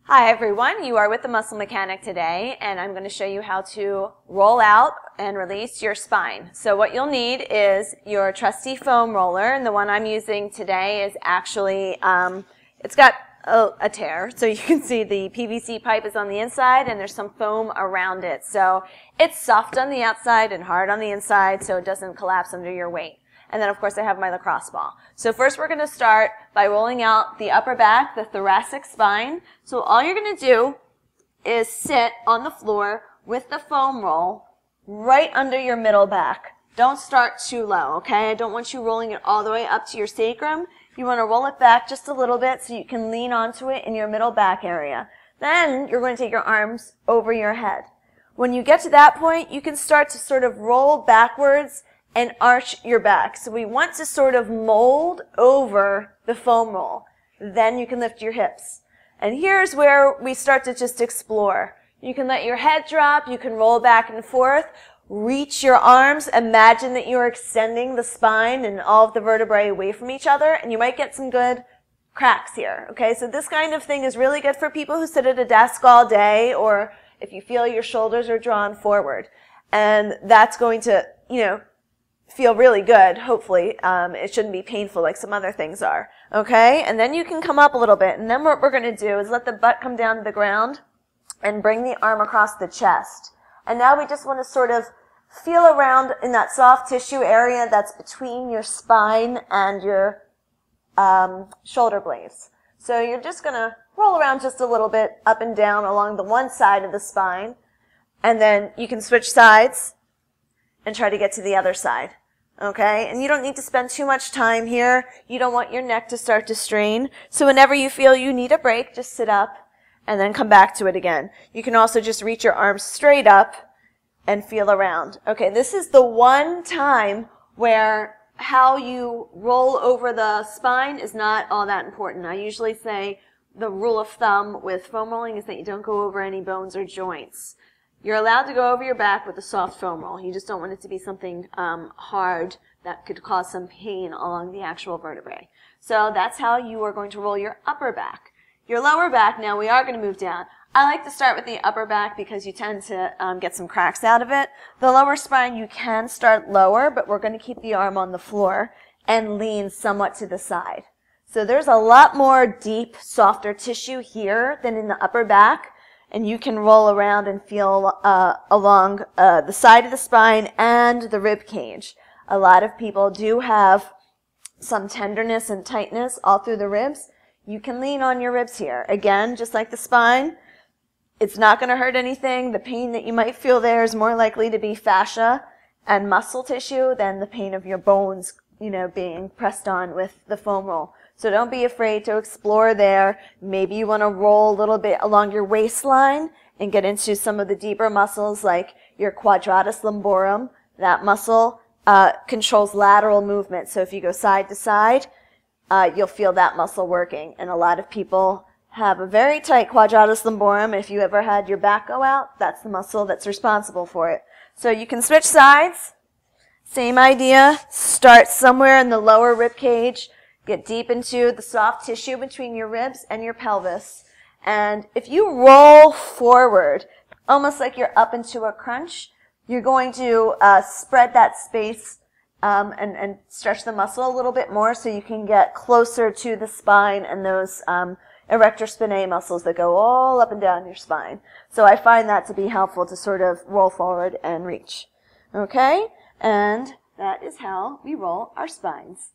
Hi everyone, you are with the Muscle Mechanic today, and I'm going to show you how to roll out and release your spine. So what you'll need is your trusty foam roller, and the one I'm using today is actually, it's got a tear, so you can see the PVC pipe is on the inside and there's some foam around it. So it's soft on the outside and hard on the inside so it doesn't collapse under your weight. And then, of course, I have my lacrosse ball. So first we're going to start by rolling out the upper back, the thoracic spine. So all you're going to do is sit on the floor with the foam roll right under your middle back. Don't start too low, okay? I don't want you rolling it all the way up to your sacrum. You want to roll it back just a little bit so you can lean onto it in your middle back area. Then you're going to take your arms over your head. When you get to that point, you can start to sort of roll backwards and arch your back. So we want to sort of mold over the foam roll. Then you can lift your hips. And here's where we start to just explore. You can let your head drop, you can roll back and forth, reach your arms, imagine that you're extending the spine and all of the vertebrae away from each other, and you might get some good cracks here. Okay, so this kind of thing is really good for people who sit at a desk all day, or if you feel your shoulders are drawn forward. And that's going to, feel really good, hopefully. It shouldn't be painful like some other things are. Okay? And then you can come up a little bit. And then what we're going to do is let the butt come down to the ground and bring the arm across the chest. And now we just want to sort of feel around in that soft tissue area that's between your spine and your shoulder blades. So you're just going to roll around just a little bit up and down along the one side of the spine. And then you can switch sides and try to get to the other side. Okay? And you don't need to spend too much time here. You don't want your neck to start to strain. So whenever you feel you need a break, just sit up and then come back to it again. You can also just reach your arms straight up and feel around. Okay, this is the one time where how you roll over the spine is not all that important. I usually say the rule of thumb with foam rolling is that you don't go over any bones or joints. You're allowed to go over your back with a soft foam roll. You just don't want it to be something hard that could cause some pain along the actual vertebrae. So that's how you are going to roll your upper back. Your lower back, now we are going to move down. I like to start with the upper back because you tend to get some cracks out of it. The lower spine, you can start lower, but we're going to keep the arm on the floor and lean somewhat to the side. So there's a lot more deep, softer tissue here than in the upper back. And you can roll around and feel along the side of the spine and the rib cage. A lot of people do have some tenderness and tightness all through the ribs. You can lean on your ribs here. Again, just like the spine, it's not going to hurt anything. The pain that you might feel there is more likely to be fascia and muscle tissue than the pain of your bones, being pressed on with the foam roll. So don't be afraid to explore there. Maybe you want to roll a little bit along your waistline and get into some of the deeper muscles like your quadratus lumborum. That muscle controls lateral movement. So if you go side to side, you'll feel that muscle working. And a lot of people have a very tight quadratus lumborum. If you ever had your back go out, that's the muscle that's responsible for it. So you can switch sides. Same idea. Start somewhere in the lower rib cage. Get deep into the soft tissue between your ribs and your pelvis. And if you roll forward, almost like you're up into a crunch, you're going to spread that space and stretch the muscle a little bit more so you can get closer to the spine and those erector spinae muscles that go all up and down your spine. So I find that to be helpful to sort of roll forward and reach. Okay? And that is how we roll our spines.